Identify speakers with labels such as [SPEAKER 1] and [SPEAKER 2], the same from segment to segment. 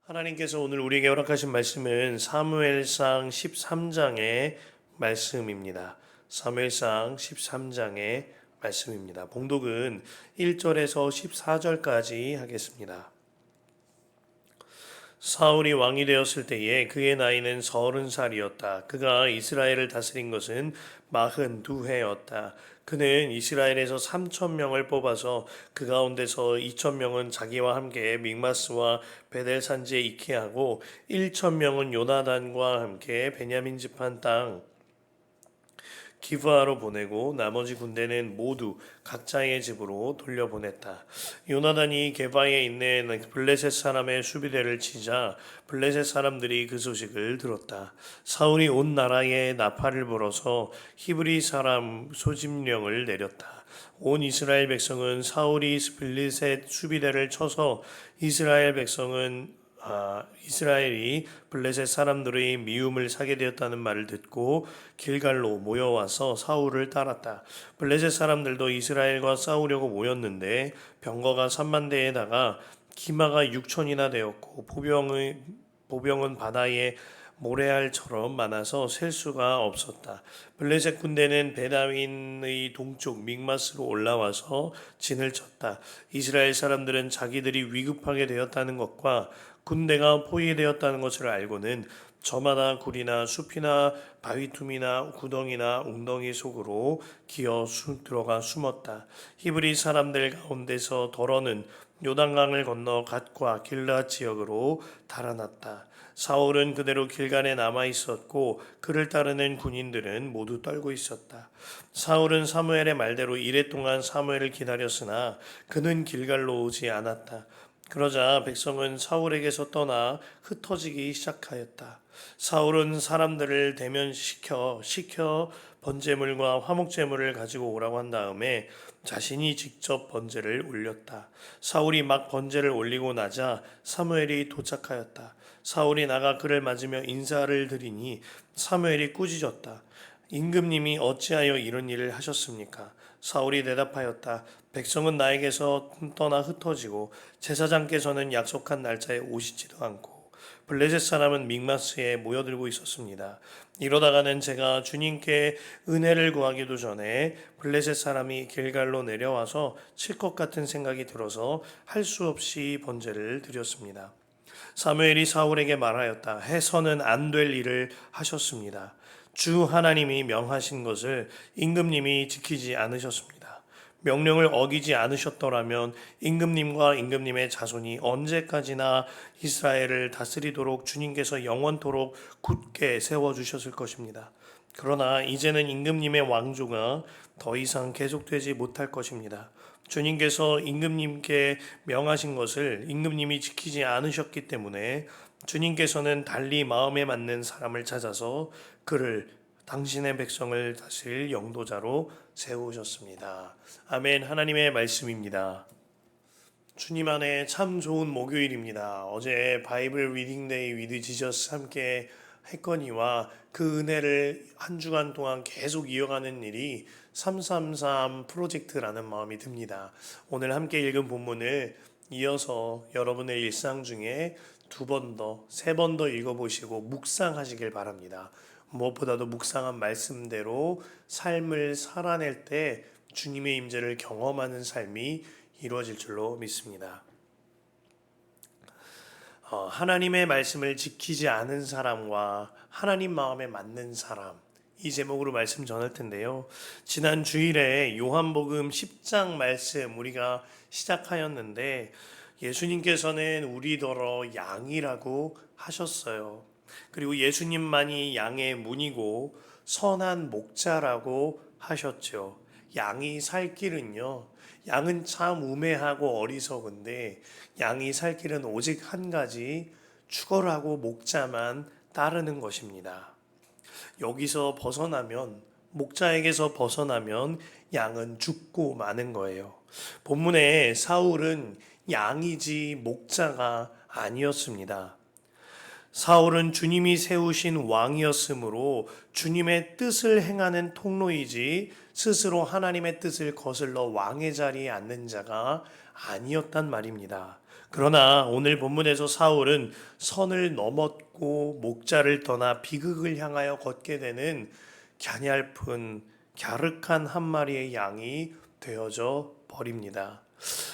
[SPEAKER 1] 하나님께서 오늘 우리에게 허락하신 말씀은 사무엘상 13장의 말씀입니다. 사무엘상 13장의 말씀입니다. 봉독은 1절에서 14절까지 하겠습니다. 사울이 왕이 되었을 때에 그의 나이는 30살이었다. 그가 이스라엘을 다스린 것은 42해였다. 그는 이스라엘에서 3,000명을 뽑아서 그 가운데서 2,000명은 자기와 함께 믹마스와 베델 산지에 있게 하고 1,000명은 요나단과 함께 베냐민 지판 땅 기브아로 보내고 나머지 군대는 모두 각자의 집으로 돌려보냈다. 요나단이 게바에 있는 블레셋 사람의 수비대를 치자 블레셋 사람들이 그 소식을 들었다. 사울이 온 나라에 나팔을 불어서 히브리 사람 소집령을 내렸다. 온 이스라엘 백성은 사울이 블레셋 수비대를 쳐서 이스라엘이 블레셋 사람들의 미움을 사게 되었다는 말을 듣고 길갈로 모여와서 사울을 따랐다. 블레셋 사람들도 이스라엘과 싸우려고 모였는데 병거가 3만 대에다가 기마가 6천이나 되었고 보병은 바다에 모래알처럼 많아서 셀 수가 없었다. 블레셋 군대는 베다윈의 동쪽 믹마스로 올라와서 진을 쳤다. 이스라엘 사람들은 자기들이 위급하게 되었다는 것과 군대가 포위되었다는 것을 알고는 저마다 굴이나 숲이나 바위틈이나 구덩이나 웅덩이 속으로 기어 들어가 숨었다. 히브리 사람들 가운데서 더러는 요단강을 건너 갓과 길르앗 지역으로 달아났다. 사울은 그대로 길갈에 남아 있었고 그를 따르는 군인들은 모두 떨고 있었다. 사울은 사무엘의 말대로 이랫동안 사무엘을 기다렸으나 그는 길갈로 오지 않았다. 그러자 백성은 사울에게서 떠나 흩어지기 시작하였다. 사울은 사람들을 대면시켜 번제물과 화목제물을 가지고 오라고 한 다음에 자신이 직접 번제를 올렸다. 사울이 막 번제를 올리고 나자 사무엘이 도착하였다. 사울이 나가 그를 맞으며 인사를 드리니 사무엘이 꾸짖었다. 임금님이 어찌하여 이런 일을 하셨습니까? 사울이 대답하였다. 백성은 나에게서 떠나 흩어지고 제사장께서는 약속한 날짜에 오시지도 않고 블레셋 사람은 믹마스에 모여들고 있었습니다. 이러다가는 제가 주님께 은혜를 구하기도 전에 블레셋 사람이 길갈로 내려와서 칠 것 같은 생각이 들어서 할 수 없이 번제를 드렸습니다. 사무엘이 사울에게 말하였다. 해서는 안 될 일을 하셨습니다. 주 하나님이 명하신 것을 임금님이 지키지 않으셨습니다. 명령을 어기지 않으셨더라면 임금님과 임금님의 자손이 언제까지나 이스라엘을 다스리도록 주님께서 영원토록 굳게 세워주셨을 것입니다. 그러나 이제는 임금님의 왕조가 더 이상 계속되지 못할 것입니다. 주님께서 임금님께 명하신 것을 임금님이 지키지 않으셨기 때문에 주님께서는 달리 마음에 맞는 사람을 찾아서 그를 당신의 백성을 다스릴 영도자로 세우셨습니다. 아멘. 하나님의 말씀입니다. 주님 안에 참 좋은 목요일입니다. 어제 바이블 리딩데이 위드 지저스 함께 했거니와 그 은혜를 한 주간 동안 계속 이어가는 일이 333 프로젝트라는 마음이 듭니다. 오늘 함께 읽은 본문을 이어서 여러분의 일상 중에 두 번 더, 세 번 더 읽어보시고 묵상하시길 바랍니다. 무엇보다도 묵상한 말씀대로 삶을 살아낼 때 주님의 임재를 경험하는 삶이 이루어질 줄로 믿습니다. 하나님의 말씀을 지키지 않은 사람과 하나님 마음에 맞는 사람, 이 제목으로 말씀 전할 텐데요. 지난 주일에 요한복음 10장 말씀 우리가 시작하였는데 예수님께서는 우리더러 양이라고 하셨어요. 그리고 예수님만이 양의 문이고 선한 목자라고 하셨죠. 양이 살 길은요. 양은 참 우매하고 어리석은데 양이 살 길은 오직 한 가지, 축월하고 목자만 따르는 것입니다. 여기서 벗어나면, 목자에게서 벗어나면 양은 죽고 마는 거예요. 본문에 사울은 양이지 목자가 아니었습니다. 사울은 주님이 세우신 왕이었으므로 주님의 뜻을 행하는 통로이지 스스로 하나님의 뜻을 거슬러 왕의 자리에 앉는 자가 아니었단 말입니다. 그러나 오늘 본문에서 사울은 선을 넘었고 목자를 떠나 비극을 향하여 걷게 되는 갸냘픈 갸륵한 한 마리의 양이 되어져 버립니다.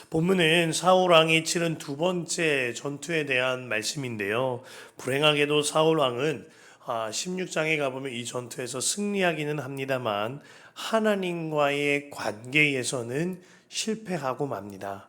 [SPEAKER 1] 본문은 사울 왕이 치른 두 번째 전투에 대한 말씀인데요. 불행하게도 사울 왕은 16장에 가보면 이 전투에서 승리하기는 합니다만 하나님과의 관계에서는 실패하고 맙니다.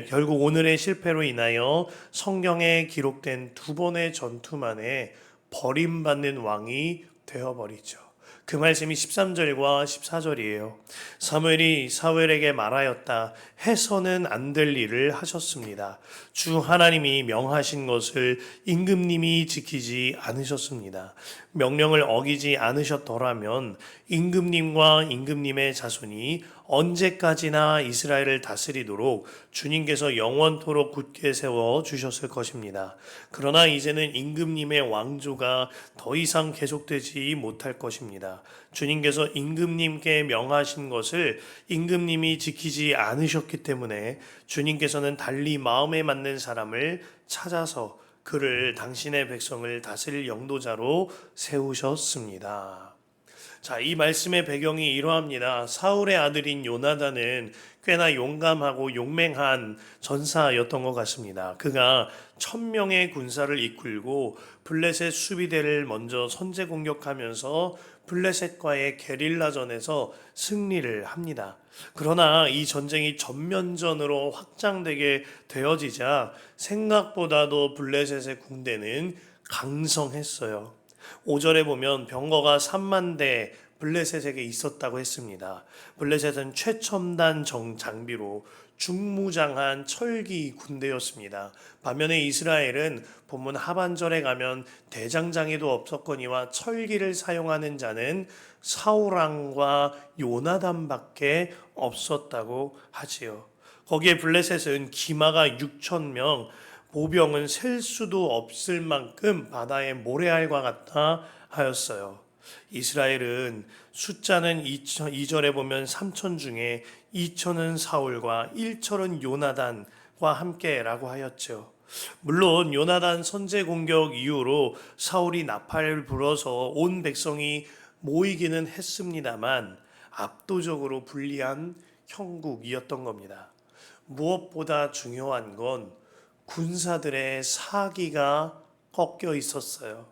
[SPEAKER 1] 결국 오늘의 실패로 인하여 성경에 기록된 두 번의 전투만에 버림받는 왕이 되어버리죠. 그 말씀이 13절과 14절이에요. 사무엘이 사울에게 말하였다. 해서는 안 될 일을 하셨습니다. 주 하나님이 명하신 것을 임금님이 지키지 않으셨습니다. 명령을 어기지 않으셨더라면 임금님과 임금님의 자손이 언제까지나 이스라엘을 다스리도록 주님께서 영원토록 굳게 세워 주셨을 것입니다. 그러나 이제는 임금님의 왕조가 더 이상 계속되지 못할 것입니다. 주님께서 임금님께 명하신 것을 임금님이 지키지 않으셨기 때문에 주님께서는 달리 마음에 맞는 사람을 찾아서 그를 당신의 백성을 다스릴 영도자로 세우셨습니다. 자, 이 말씀의 배경이 이러합니다. 사울의 아들인 요나단은 꽤나 용감하고 용맹한 전사였던 것 같습니다. 그가 1000명의 군사를 이끌고 블레셋 수비대를 먼저 선제 공격하면서 블레셋과의 게릴라전에서 승리를 합니다. 그러나 이 전쟁이 전면전으로 확장되게 되어지자 생각보다도 블레셋의 군대는 강성했어요. 5절에 보면 병거가 3만 대 블레셋에게 있었다고 했습니다. 블레셋은 최첨단 장비로 중무장한 철기 군대였습니다. 반면에 이스라엘은 본문 하반절에 가면 대장장이도 없었거니와 철기를 사용하는 자는 사울왕과 요나단밖에 없었다고 하지요. 거기에 블레셋은 기마가 6,000명, 보병은 셀 수도 없을 만큼 바다의 모래알과 같다 하였어요. 이스라엘은 숫자는 2절에 보면 3천 중에 2천은 사울과 1천은 요나단과 함께라고 하였죠. 물론 요나단 선제 공격 이후로 사울이 나팔을 불어서 온 백성이 모이기는 했습니다만 압도적으로 불리한 형국이었던 겁니다. 무엇보다 중요한 건 군사들의 사기가 꺾여 있었어요.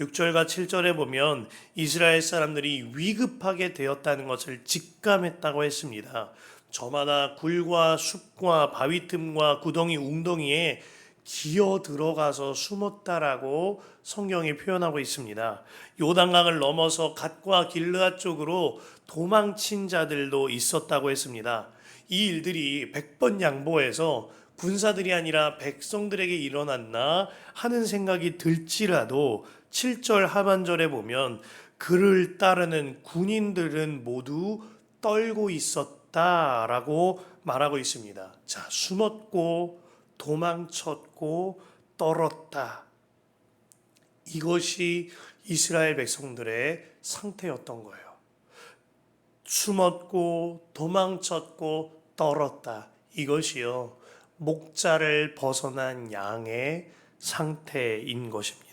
[SPEAKER 1] 6절과 7절에 보면 이스라엘 사람들이 위급하게 되었다는 것을 직감했다고 했습니다. 저마다 굴과 숲과 바위 틈과 구덩이 웅덩이에 기어 들어가서 숨었다라고 성경이 표현하고 있습니다. 요단강을 넘어서 갓과 길르앗 쪽으로 도망친 자들도 있었다고 했습니다. 이 일들이 100번 양보해서 군사들이 아니라 백성들에게 일어났나 하는 생각이 들지라도 7절 하반절에 보면 그를 따르는 군인들은 모두 떨고 있었다라고 말하고 있습니다. 자, 숨었고 도망쳤고 떨었다. 이것이 이스라엘 백성들의 상태였던 거예요. 숨었고 도망쳤고 떨었다. 이것이요, 목자를 벗어난 양의 상태인 것입니다.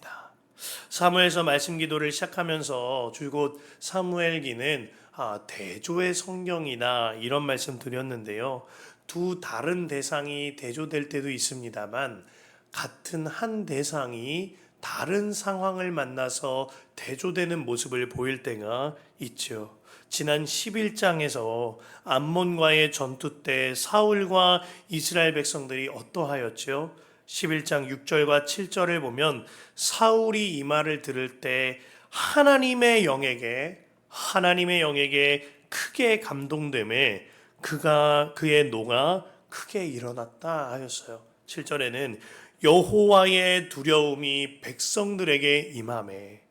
[SPEAKER 1] 사무엘서 말씀 기도를 시작하면서 줄곧 사무엘기는 대조의 성경이다 이런 말씀 드렸는데요. 두 다른 대상이 대조될 때도 있습니다만 같은 한 대상이 다른 상황을 만나서 대조되는 모습을 보일 때가 있죠. 지난 11장에서 암몬과의 전투 때 사울과 이스라엘 백성들이 어떠하였죠? 11장 6절과 7절을 보면 사울이 이 말을 들을 때 하나님의 영에게 크게 감동됨에 그의 노가 크게 일어났다 하였어요. 7절에는 여호와의 두려움이 백성들에게 임하매,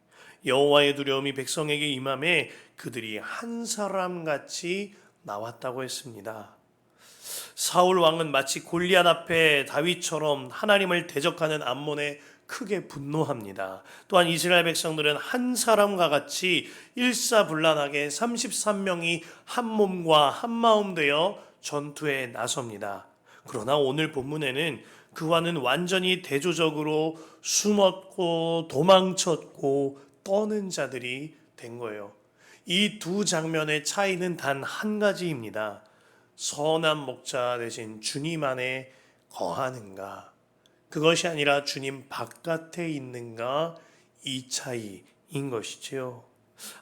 [SPEAKER 1] 여호와의 두려움이 백성에게 임하매 그들이 한 사람 같이 나왔다고 했습니다. 사울 왕은 마치 골리앗 앞에 다윗처럼 하나님을 대적하는 암몬에 크게 분노합니다. 또한 이스라엘 백성들은 한 사람과 같이 일사불란하게 33명이 한 몸과 한 마음 되어 전투에 나섭니다. 그러나 오늘 본문에는 그와는 완전히 대조적으로 숨었고 도망쳤고 떠는 자들이 된 거예요. 이 두 장면의 차이는 단 한 가지입니다. 선한 목자 대신 주님 안에 거하는가, 그것이 아니라 주님 바깥에 있는가, 이 차이인 것이지요.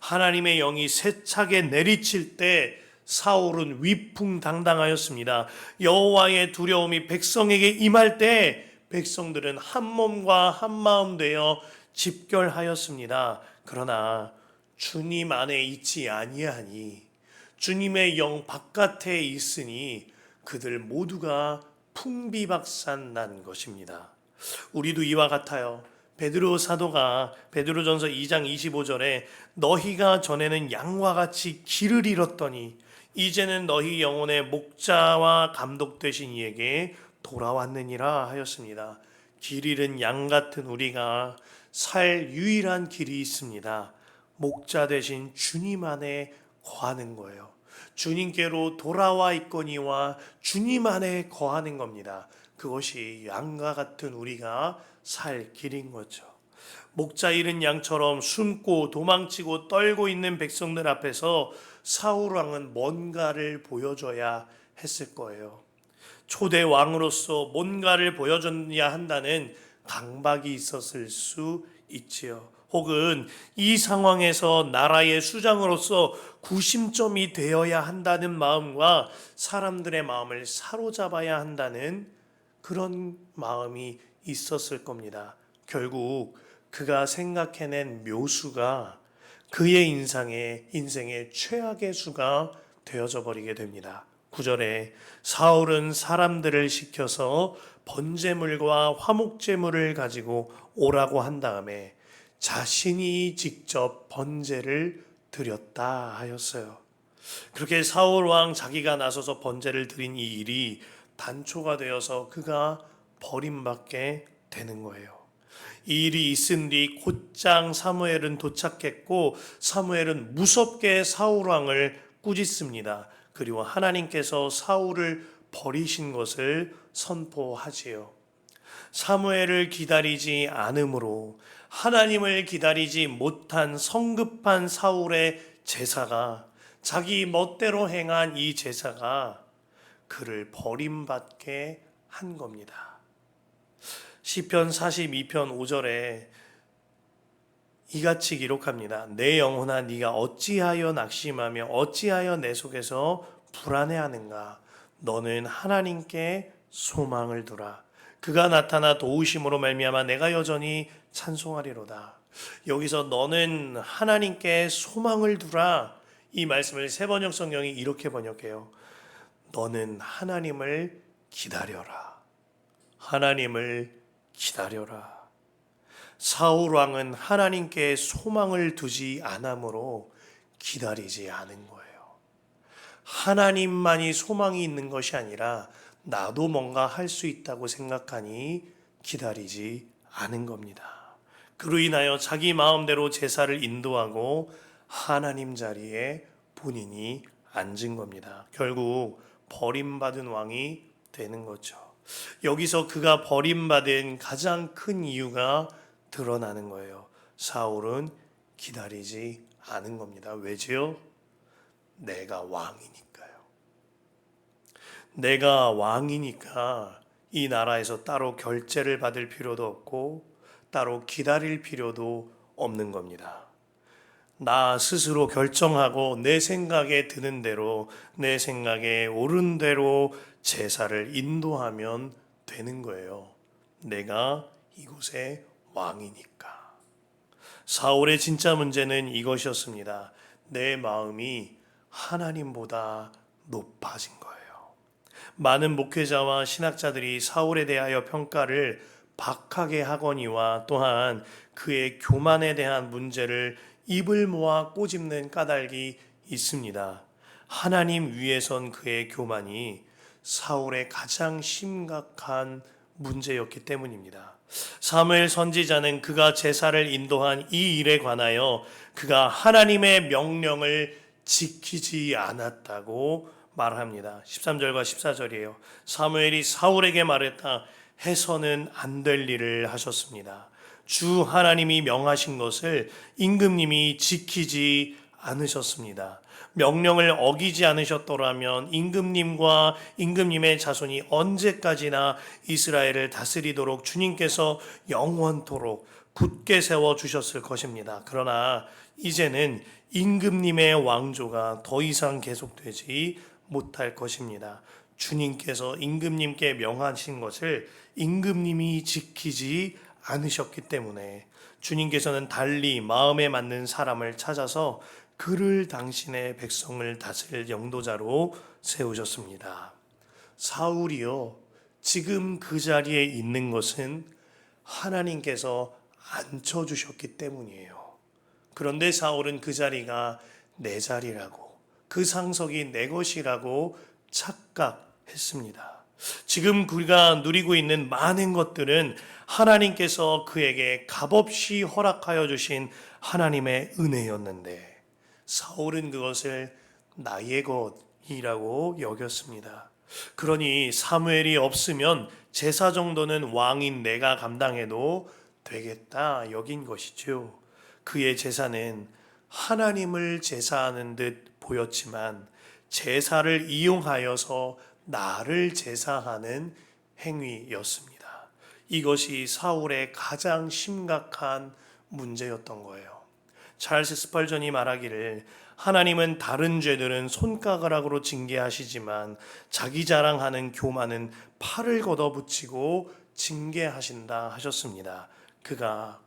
[SPEAKER 1] 하나님의 영이 세차게 내리칠 때 사울은 위풍당당하였습니다. 여호와의 두려움이 백성에게 임할 때 백성들은 한 몸과 한 마음 되어 집결하였습니다. 그러나 주님 안에 있지 아니하니, 주님의 영 바깥에 있으니 그들 모두가 풍비박산 난 것입니다. 우리도 이와 같아요. 베드로 사도가 베드로전서 2장 25절에 너희가 전에는 양과 같이 길을 잃었더니 이제는 너희 영혼의 목자와 감독 되신 이에게 돌아왔느니라 하였습니다. 길 잃은 양 같은 우리가 살 유일한 길이 있습니다. 목자 되신 주님 안에 거하는 거예요. 주님께로 돌아와 있거니와 주님 안에 거하는 겁니다. 그것이 양과 같은 우리가 살 길인 거죠. 목자 잃은 양처럼 숨고 도망치고 떨고 있는 백성들 앞에서 사울 왕은 뭔가를 보여줘야 했을 거예요. 초대 왕으로서 뭔가를 보여줘야 한다는 강박이 있었을 수 있지요. 혹은 이 상황에서 나라의 수장으로서 구심점이 되어야 한다는 마음과 사람들의 마음을 사로잡아야 한다는 그런 마음이 있었을 겁니다. 결국 그가 생각해낸 묘수가 그의 인생의 최악의 수가 되어져 버리게 됩니다. 9절에 사울은 사람들을 시켜서 번제물과 화목제물을 가지고 오라고 한 다음에 자신이 직접 번제를 드렸다 하였어요. 그렇게 사울 왕 자기가 나서서 번제를 드린 이 일이 단초가 되어서 그가 버림받게 되는 거예요. 이 일이 있은 뒤 곧장 사무엘은 도착했고 사무엘은 무섭게 사울 왕을 꾸짖습니다. 그리고 하나님께서 사울을 버리신 것을 선포하지요. 사무엘을 기다리지 않으므로 하나님을 기다리지 못한 성급한 사울의 제사가, 자기 멋대로 행한 이 제사가 그를 버림받게 한 겁니다. 시편 42편 5절에 이같이 기록합니다. 내 영혼아 네가 어찌하여 낙심하며 어찌하여 내 속에서 불안해하는가. 너는 하나님께 소망을 두라. 그가 나타나 도우심으로 말미암아 내가 여전히 찬송하리로다. 여기서 너는 하나님께 소망을 두라, 이 말씀을 세번역 성경이 이렇게 번역해요. 너는 하나님을 기다려라. 하나님을 기다려라. 사울 왕은 하나님께 소망을 두지 않으므로 기다리지 않은 거예요. 하나님만이 소망이 있는 것이 아니라 나도 뭔가 할 수 있다고 생각하니 기다리지 않은 겁니다. 그로 인하여 자기 마음대로 제사를 인도하고 하나님 자리에 본인이 앉은 겁니다. 결국 버림받은 왕이 되는 거죠. 여기서 그가 버림받은 가장 큰 이유가 드러나는 거예요. 사울은 기다리지 않은 겁니다. 왜지요? 내가 왕이니까요. 내가 왕이니까 이 나라에서 따로 결제를 받을 필요도 없고 따로 기다릴 필요도 없는 겁니다. 나 스스로 결정하고 내 생각에 드는 대로, 내 생각에 옳은 대로 제사를 인도하면 되는 거예요. 내가 이곳의 왕이니까. 사울의 진짜 문제는 이것이었습니다. 내 마음이 하나님보다 높아진 거예요. 많은 목회자와 신학자들이 사울에 대하여 평가를 박하게 하거니와 또한 그의 교만에 대한 문제를 입을 모아 꼬집는 까닭이 있습니다. 하나님 위에선 그의 교만이 사울의 가장 심각한 문제였기 때문입니다. 사무엘 선지자는 그가 제사를 인도한 이 일에 관하여 그가 하나님의 명령을 지키지 않았다고 말합니다. 13절과 14절이에요. 사무엘이 사울에게 말했다. 해서는 안 될 일을 하셨습니다. 주 하나님이 명하신 것을 임금님이 지키지 않으셨습니다. 명령을 어기지 않으셨더라면 임금님과 임금님의 자손이 언제까지나 이스라엘을 다스리도록 주님께서 영원토록 굳게 세워 주셨을 것입니다. 그러나 이제는 임금님의 왕조가 더 이상 계속되지 못할 것입니다. 주님께서 임금님께 명하신 것을 임금님이 지키지 않으셨기 때문에 주님께서는 달리 마음에 맞는 사람을 찾아서 그를 당신의 백성을 다스릴 영도자로 세우셨습니다. 사울이요, 지금 그 자리에 있는 것은 하나님께서 앉혀주셨기 때문이에요. 그런데 사울은 그 자리가 내 자리라고, 그 상석이 내 것이라고 착각했습니다. 지금 그가 누리고 있는 많은 것들은 하나님께서 그에게 값없이 허락하여 주신 하나님의 은혜였는데 사울은 그것을 나의 것이라고 여겼습니다. 그러니 사무엘이 없으면 제사 정도는 왕인 내가 감당해도 되겠다 여긴 것이죠. 그의 제사는 하나님을 제사하는 듯 보였지만 제사를 이용하여서 나를 제사하는 행위였습니다. 이것이 사울의 가장 심각한 문제였던 거예요. 찰스 스펄전이 말하기를 하나님은 다른 죄들은 손가락으로 징계하시지만 자기 자랑하는 교만은 팔을 걷어붙이고 징계하신다 하셨습니다. 그가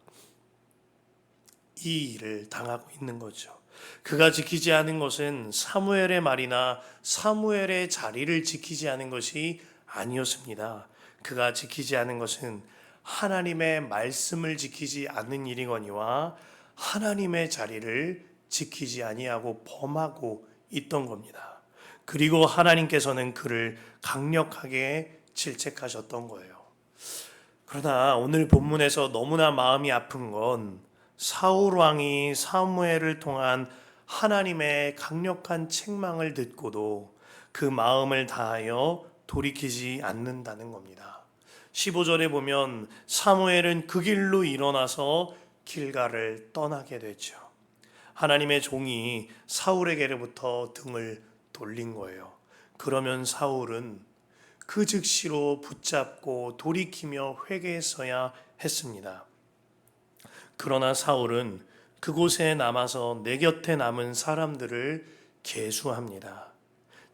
[SPEAKER 1] 이 일을 당하고 있는 거죠. 그가 지키지 않은 것은 사무엘의 말이나 사무엘의 자리를 지키지 않은 것이 아니었습니다. 그가 지키지 않은 것은 하나님의 말씀을 지키지 않는 일이거니와 하나님의 자리를 지키지 아니하고 범하고 있던 겁니다. 그리고 하나님께서는 그를 강력하게 질책하셨던 거예요. 그러나 오늘 본문에서 너무나 마음이 아픈 건 사울 왕이 사무엘을 통한 하나님의 강력한 책망을 듣고도 그 마음을 다하여 돌이키지 않는다는 겁니다. 15절에 보면 사무엘은 그 길로 일어나서 길갈을 떠나게 되죠. 하나님의 종이 사울에게로부터 등을 돌린 거예요. 그러면 사울은 그 즉시로 붙잡고 돌이키며 회개했어야 했습니다. 그러나 사울은 그곳에 남아서 내 곁에 남은 사람들을 계수합니다.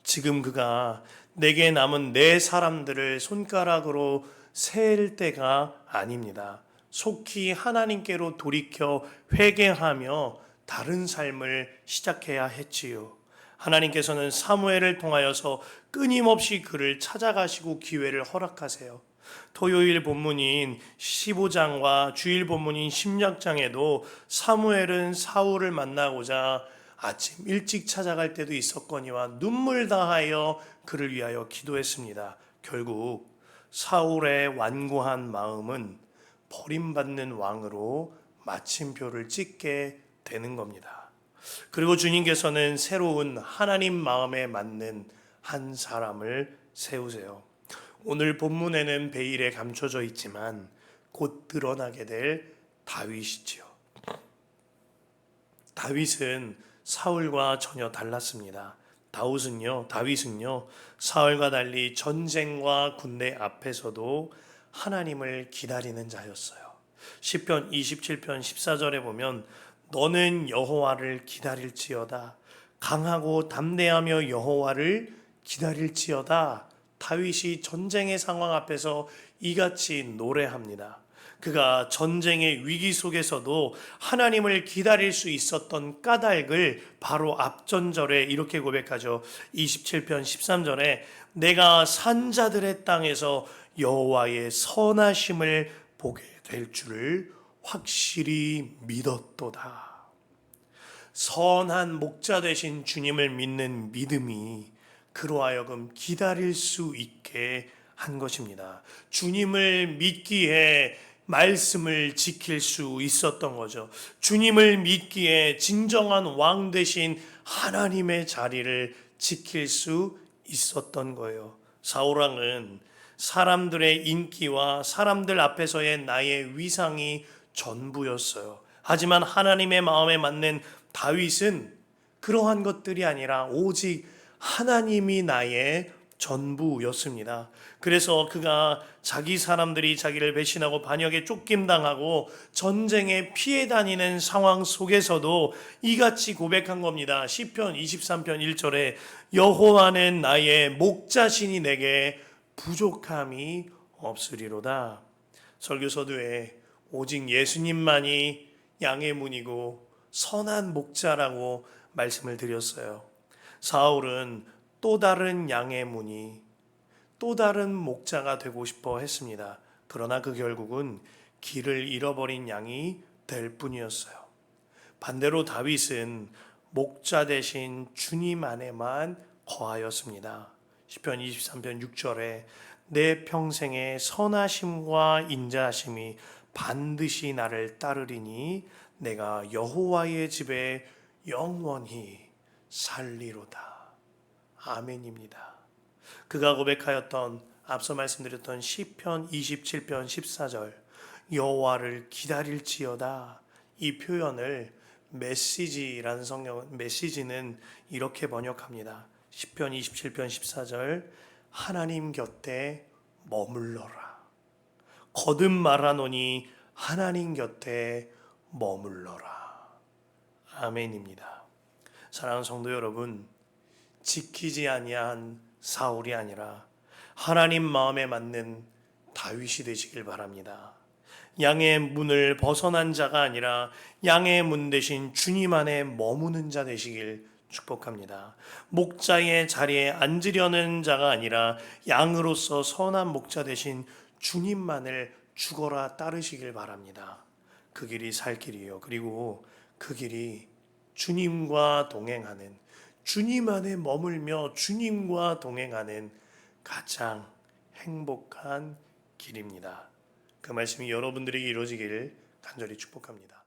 [SPEAKER 1] 지금 그가 내게 남은 내 사람들을 손가락으로 셀 때가 아닙니다. 속히 하나님께로 돌이켜 회개하며 다른 삶을 시작해야 했지요. 하나님께서는 사무엘을 통하여서 끊임없이 그를 찾아가시고 기회를 허락하세요. 토요일 본문인 15장과 주일 본문인 16장에도 사무엘은 사울을 만나고자 아침 일찍 찾아갈 때도 있었거니와 눈물 다하여 그를 위하여 기도했습니다. 결국 사울의 완고한 마음은 버림받는 왕으로 마침표를 찍게 되는 겁니다. 그리고 주님께서는 새로운 하나님 마음에 맞는 한 사람을 세우세요. 오늘 본문에는 베일에 감춰져 있지만 곧 드러나게 될 다윗이지요. 다윗은 사울과 전혀 달랐습니다. 다윗은요 사울과 달리 전쟁과 군대 앞에서도 하나님을 기다리는 자였어요. 시편 27편 14절에 보면 너는 여호와를 기다릴지어다 강하고 담대하며 여호와를 기다릴지어다. 다윗이 전쟁의 상황 앞에서 이같이 노래합니다. 그가 전쟁의 위기 속에서도 하나님을 기다릴 수 있었던 까닭을 바로 앞전절에 이렇게 고백하죠. 27편 13절에 내가 산자들의 땅에서 여호와의 선하심을 보게 될 줄을 확실히 믿었도다. 선한 목자 되신 주님을 믿는 믿음이 그로 하여금 기다릴 수 있게 한 것입니다. 주님을 믿기에 말씀을 지킬 수 있었던 거죠. 주님을 믿기에 진정한 왕 되신 하나님의 자리를 지킬 수 있었던 거예요. 사울왕은 사람들의 인기와 사람들 앞에서의 나의 위상이 전부였어요. 하지만 하나님의 마음에 맞는 다윗은 그러한 것들이 아니라 오직 하나님이 나의 전부였습니다. 그래서 그가 자기 사람들이 자기를 배신하고 반역에 쫓김당하고 전쟁에 피해 다니는 상황 속에서도 이같이 고백한 겁니다. 시편 23편 1절에 여호와는 나의 목자시니 내게 부족함이 없으리로다. 설교서도에 오직 예수님만이 양의 문이고 선한 목자라고 말씀을 드렸어요. 사울은 또 다른 양의 문이, 또 다른 목자가 되고 싶어 했습니다. 그러나 그 결국은 길을 잃어버린 양이 될 뿐이었어요. 반대로 다윗은 목자 대신 주님 안에만 거하였습니다. 시편 23편 6절에 내 평생의 선하심과 인자하심이 반드시 나를 따르리니 내가 여호와의 집에 영원히 살리로다. 아멘입니다. 그가 고백하였던 앞서 말씀드렸던 시편 27편 14절 여호와를 기다릴지어다, 이 표현을 메시지라는 메시지는 이렇게 번역합니다. 시편 27편 14절 하나님 곁에 머물러라. 거듭 말하노니 하나님 곁에 머물러라. 아멘입니다. 사랑하는 성도 여러분, 지키지 아니한 사울이 아니라 하나님 마음에 맞는 다윗이 되시길 바랍니다. 양의 문을 벗어난 자가 아니라 양의 문 대신 주님 안에 머무는 자 되시길 축복합니다. 목자의 자리에 앉으려는 자가 아니라 양으로서 선한 목자 대신 주님만을 죽어라 따르시길 바랍니다. 그 길이 살 길이요. 그리고 그 길이 주님과 동행하는, 주님 안에 머물며 주님과 동행하는 가장 행복한 길입니다. 그 말씀이 여러분들에게 이루어지기를 간절히 축복합니다.